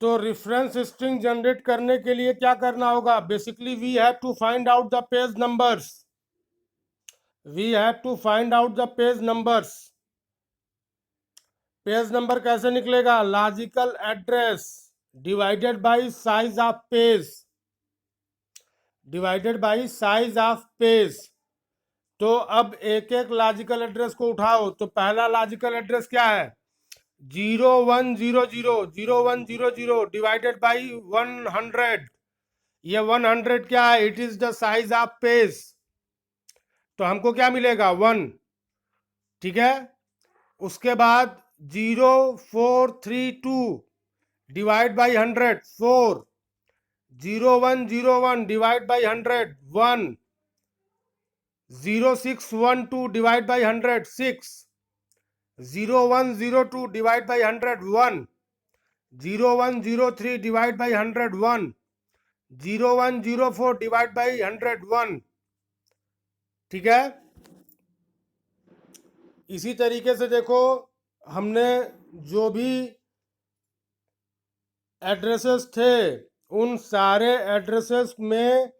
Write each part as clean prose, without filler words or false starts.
तो reference string generate करने के लिए क्या करना होगा? Basically we have to find out the page numbers. We have to find out the page numbers. Page number कैसे निकलेगा? Logical address divided by size of page, divided by size of page. तो अब एक एक logical address को उठाओ। तो पहला लॉजिकल एड्रेस क्या है? 0100 0100 डिवाइडेड बाई 100। ये 100 क्या है? It is the size of page. तो हमको क्या मिलेगा? 1। ठीक है। उसके बाद 0432 divide by 100 4। 0101 divide by 100 1। 0612 divide by 100 6। 0102 divide by 100 1। 0103 divide by 100 1। 0104 divide by 100 1। ठीक है। इसी तरीके से देखो, हमने जो भी एड्रेसेस थे उन सारे एड्रेसेस में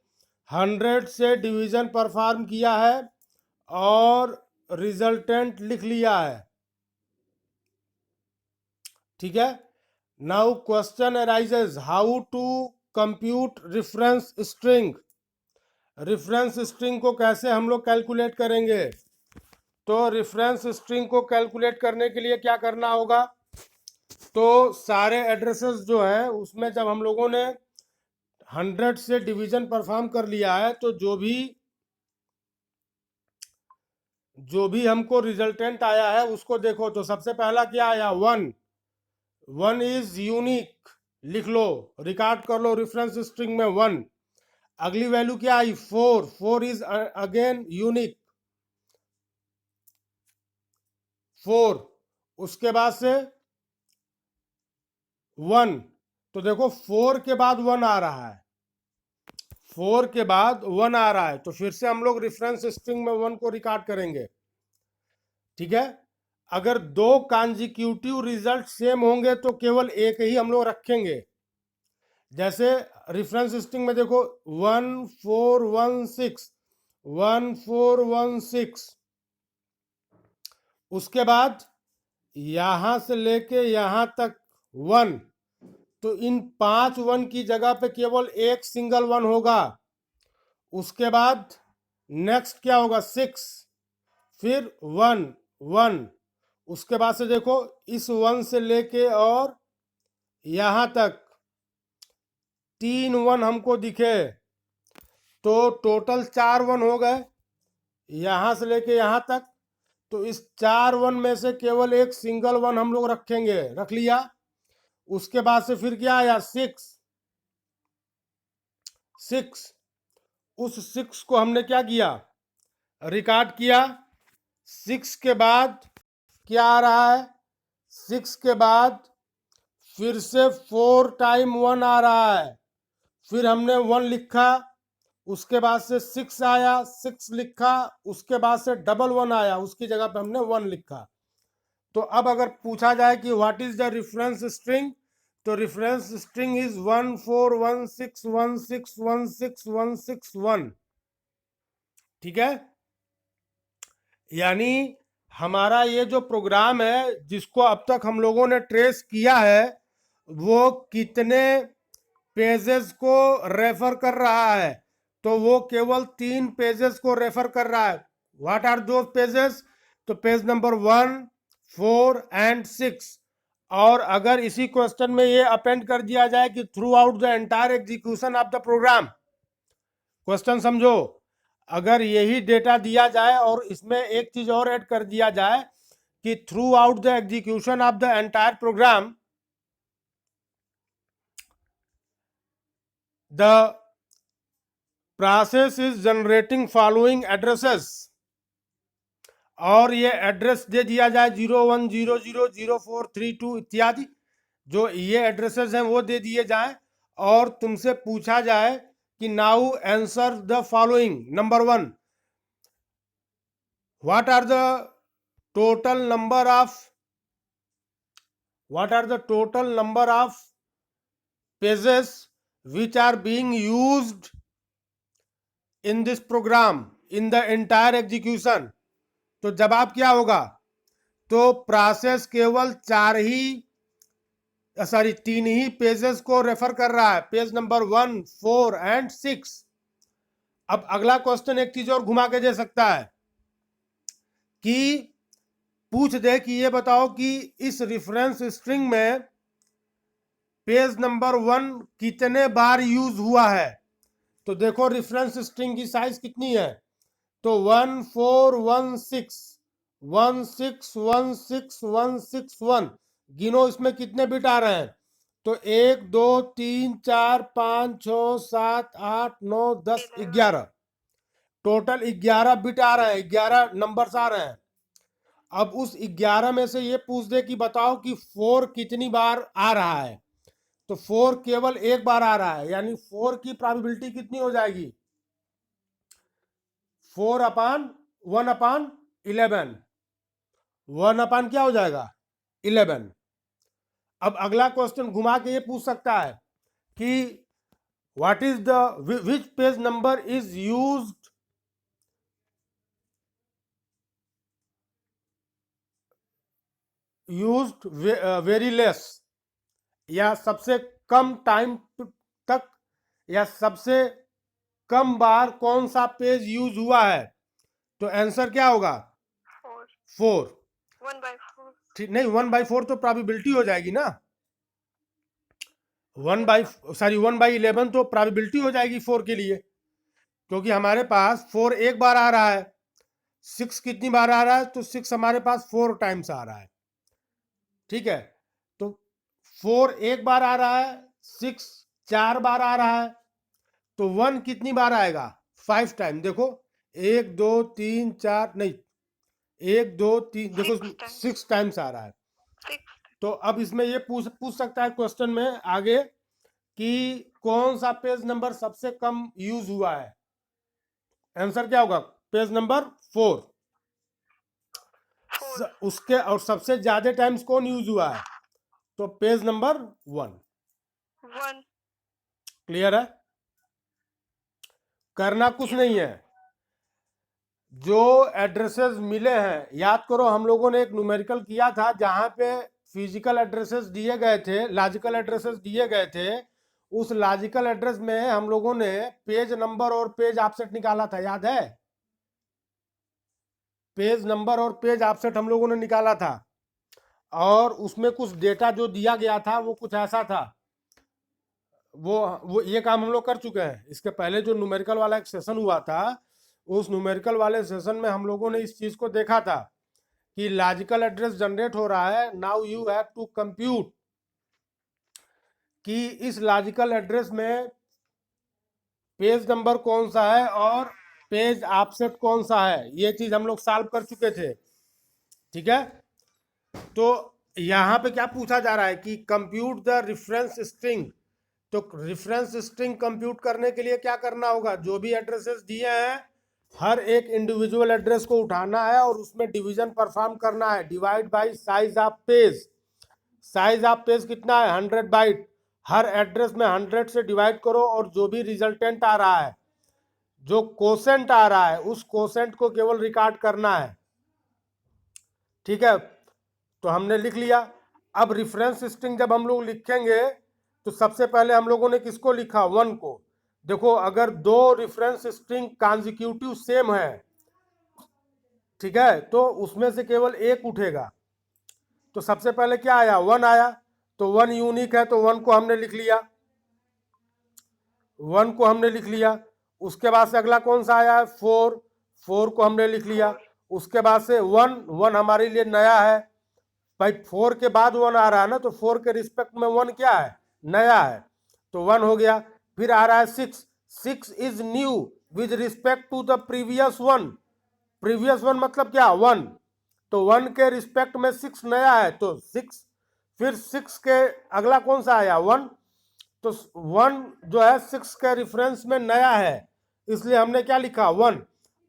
100 से डिवीजन परफॉर्म किया है और रिजल्टेंट लिख लिया है। ठीक है। Now question arises how to compute reference string. Reference string को कैसे हम लोग कैलकुलेट करेंगे? तो रेफरेंस स्ट्रिंग को कैलकुलेट करने के लिए क्या करना होगा? तो सारे एड्रेसेस जो है उसमें जब हम लोगों ने 100 से डिवीजन परफॉर्म कर लिया है तो जो भी हमको रिजल्टेंट आया है उसको देखो। तो सबसे पहला क्या आया? 1। 1 इज यूनिक, लिख लो, रिकॉर्ड कर लो रेफरेंस स्ट्रिंग में 1। अगली वैल्यू क्या आई? 4। 4 इज अगेन यूनिक 4। उसके बाद से 1। तो देखो 4 के बाद 1 आ रहा है, 4 के बाद 1 आ रहा है, तो फिर से हम लोग रेफरेंस स्ट्रिंग में 1 को रिकॉर्ड करेंगे। ठीक है। अगर दो कॉन्जिक्यूटिव रिजल्ट सेम होंगे तो केवल एक ही हम लोग रखेंगे। जैसे रेफरेंस स्ट्रिंग में देखो 1416 1416। उसके बाद यहां से लेके यहां तक 1। तो इन 5 1 की जगह पे केवल एक सिंगल 1 होगा। उसके बाद नेक्स्ट क्या होगा? 6, फिर 1 1। उसके बाद से देखो इस 1 से लेके और यहां तक 3 1 हमको दिखे, तो टोटल 4 1 हो गए यहां से लेके यहां तक। तो इस 4 1 में से केवल एक सिंगल 1 हम लोग रखेंगे, रख लिया। उसके बाद से फिर क्या आया? 6 6। उस 6 को हमने क्या किया? रिकॉर्ड किया। 6 के बाद क्या आ रहा है? 6 के बाद फिर से 4 टाइम 1 आ रहा है, फिर हमने 1 लिखा। उसके बाद से 6 आया, 6 लिखा। उसके बाद से डबल 1 आया, उसकी जगह पे हमने 1 लिखा। तो अब अगर पूछा जाए कि what is the reference string, तो रेफरेंस स्ट्रिंग इज 1416161616 ठीक है। यानी हमारा ये जो प्रोग्राम है जिसको अब तक हम लोगों ने ट्रेस किया है वो कितने पेजेस को रेफर कर रहा है? तो वो केवल 3 पेजेस को रेफर कर रहा है। व्हाट आर दो पेजेस? तो पेज नंबर 1 4 एंड 6। और अगर इसी क्वेश्चन में ये अपेंड कर दिया जाए कि throughout the entire execution of the program, question समझो, अगर यही डेटा दिया जाए और इसमें एक चीज और ऐड कर दिया जाए कि throughout the execution of the entire program the process is generating following addresses, और ये एड्रेस दे दिया जाए 0100 0432 इत्यादि, जो ये एड्रेसेस हैं वो दे दिए जाए और तुमसे पूछा जाए कि now answer the following. Number 1, what are the total number of pages which are being used in this program in the entire execution। तो जवाब क्या होगा? तो प्रोसेस केवल तीन ही पेजेस को रेफर कर रहा है, पेज नंबर 1, 4 एंड 6। अब अगला क्वेश्चन एक चीज और घुमा के दे सकता है कि पूछ दे कि ये बताओ कि इस रेफरेंस स्ट्रिंग में पेज नंबर 1 कितने बार यूज हुआ है। तो देखो रेफरेंस स्ट्रिंग की साइज कितनी है, तो 1 4 1 6 1 6 1 6 1 6 1, गिनो इसमें कितने बिट आ रहे हैं। तो 1 2 3 4 5 6 7 8 9 10 11, टोटल 11 बिट आ रहे हैं, 11 नंबर्स आ रहे हैं। अब उस 11 में से ये पूछ दे कि बताओ कि 4 कितनी बार आ रहा है। तो 4 केवल एक बार आ रहा है, यानी 4 की प्रोबेबिलिटी कितनी हो जाएगी, 4 अपान 1 अपान 11, 1 अपान क्या हो जाएगा 11। अब अगला क्वेश्चन घुमा के ये पूछ सकता है कि what is the which page number is used very less, या सबसे कम टाइम तक, या सबसे कम बार कौन सा पेज यूज हुआ है। तो आंसर क्या होगा 4। 1/4। ठीक नहीं, 1/4 तो प्रोबेबिलिटी हो जाएगी ना, 1/11 तो प्रोबेबिलिटी हो जाएगी 4 के लिए, क्योंकि हमारे पास 4 एक बार आ रहा है, 6 कितनी बार आ रहा है, तो 6 हमारे पास 4 टाइम्स आ रहा है। ठीक है, तो 4 एक बार आ रहा है, 6 4 बार आ रहा है, तो 1 कितनी बार आएगा 5 टाइम। देखो 1 2 3 4 नहीं, 1 2 3, देखो 6 टाइम्स आ रहा है। तो अब इसमें ये पूछ सकता है क्वेश्चन में आगे कि कौन सा पेज नंबर सबसे कम यूज हुआ है। आंसर क्या होगा पेज नंबर 4। उसके और सबसे ज्यादा टाइम्स कौन यूज हुआ है, तो पेज नंबर 1। क्लियर है, करना कुछ नहीं है। जो एड्रेसेस मिले हैं, याद करो हम लोगों ने एक न्यूमेरिकल किया था जहां पे फिजिकल एड्रेसेस दिए गए थे, लॉजिकल एड्रेसेस दिए गए थे। उस लॉजिकल एड्रेस में हम लोगों ने पेज नंबर और पेज ऑफसेट निकाला था, याद है, पेज नंबर और पेज ऑफसेट हम लोगों ने निकाला था। और उसमें कुछ डेटा जो दिया गया था वो कुछ ऐसा था, वो ये काम हम लोग कर चुके हैं। इसके पहले जो न्यूमेरिकल वाला एक सेशन हुआ था, उस न्यूमेरिकल वाले सेशन में हम लोगों ने इस चीज को देखा था कि लॉजिकल एड्रेस जनरेट हो रहा है। Now you have to compute कि इस लॉजिकल एड्रेस में पेज नंबर कौन सा है और पेज ऑफसेट कौन सा है। ये चीज हम लोग सॉल्व कर चुके थे। ठीक है, तो यहां पे क्या पूछा जा रहा है कि कंप्यूट द रेफरेंस स्ट्रिंग। तो रेफरेंस स्ट्रिंग कंप्यूट करने के लिए क्या करना होगा, जो भी एड्रेसेस दिए हैं हर एक इंडिविजुअल एड्रेस को उठाना है और उसमें डिवीजन परफॉर्म करना है। Divide by size of page, size of page कितना है 100 बाइट, हर एड्रेस में 100 से डिवाइड करो और जो भी रिजल्टेंट आ रहा है, जो कोसेंट आ रहा है, उस कोसेंट को केवल रिकॉर्ड करना है। ठीक है, तो हमने लिख लिया। अब रेफरेंस स्ट्रिंग जब हम लोग लिखेंगे तो सबसे पहले हम लोगों ने किसको लिखा 1 को। देखो अगर दो रेफरेंस स्ट्रिंग कॉन्जिक्यूटिव सेम है, ठीक है, तो उसमें से केवल एक उठेगा। तो सबसे पहले क्या आया 1 आया, तो 1 यूनिक है, तो 1 को हमने लिख लिया, 1 को हमने लिख लिया। उसके बाद से अगला कौन सा आया है 4, 4 को हमने लिख लिया। उसके बाद से 1, 1 हमारे लिए नया है भाई, 4 के बाद 1 आ रहा है ना, तो 4 के रिस्पेक्ट में 1 क्या है नया है, तो 1 हो गया। फिर आ रहा है 6, 6 is new with respect to the previous 1, previous 1 मतलब क्या 1, तो 1 के रिस्पेक्ट में 6 नया है, तो 6। फिर 6 के अगला कौन सा आया 1, तो 1 जो है 6 के रेफरेंस में नया है, इसलिए हमने क्या लिखा 1।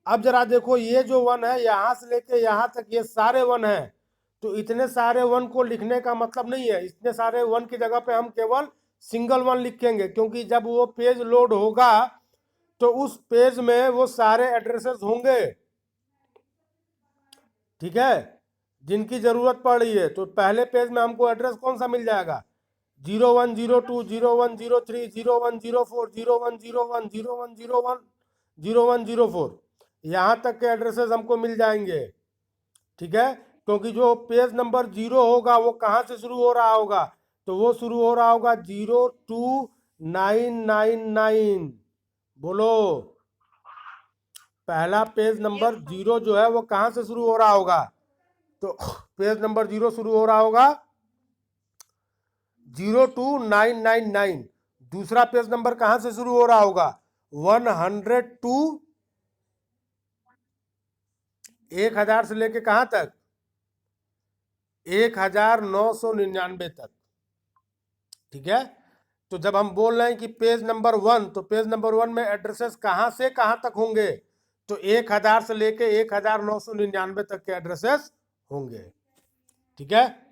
अब जरा देखो ये जो 1 है यहां से लेके यहां तक ये सारे 1 है, तो इतने सारे 1 को लिखने का मतलब नहीं है, इतने सारे 1 की जगह पे हम केवल सिंगल वन लिखेंगे, क्योंकि जब वो पेज लोड होगा तो उस पेज में वो सारे एड्रेसेस होंगे, ठीक है, जिनकी जरूरत पड़ रही है। तो पहले पेज में हमको एड्रेस कौन सा मिल जाएगा, 0102 0103 0104 0101 0101 0104, यहाँ तक के एड्रेसेस हमको मिल जाएंगे, ठीक है। क्योंकि जो पेज नंबर 0 होगा वो कहाँ से शुरू हो रहा होगा, तो वो शुरू हो रहा होगा 02999। बोलो, पहला पेज नंबर 0 जो है वो कहाँ से शुरू हो रहा होगा, तो पेज नंबर 0 शुरू हो रहा होगा 02999। दूसरा पेज नंबर कहां से शुरू हो रहा होगा, 102, 1000 से लेके कहां तक, 1999 तक, ठीक है। तो जब हम बोल रहे हैं कि पेज नंबर 1, तो पेज नंबर 1 में एड्रेसेस कहां से कहां तक होंगे, तो 1000 से लेके 1999 तक के एड्रेसेस होंगे, ठीक है।